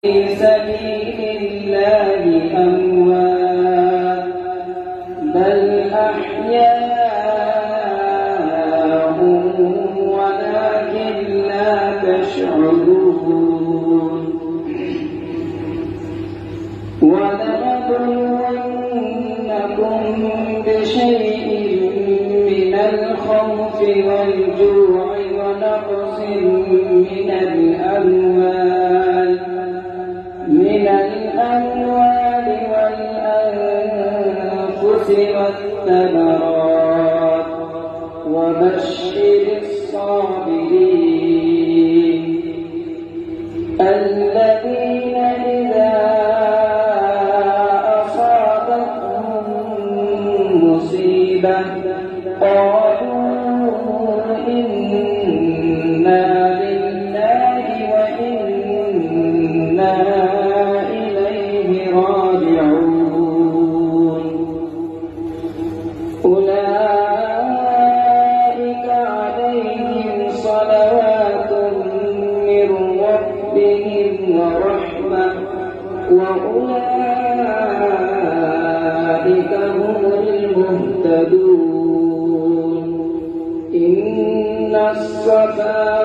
في سبيل الله أموات بل أحياء ولكن لا تشعرون ولنبلونكم بشيء من الخوف والجوع ونقص من الأموال والأنفس والثمرات وبشر الصابرين الذين إذا أصابتهم مصيبة قالوا إنا لله وإنا إليه راجعون أولئك عليهم صلوات من ربهم ورحمة وأولئك هم المهتدون إن الصفا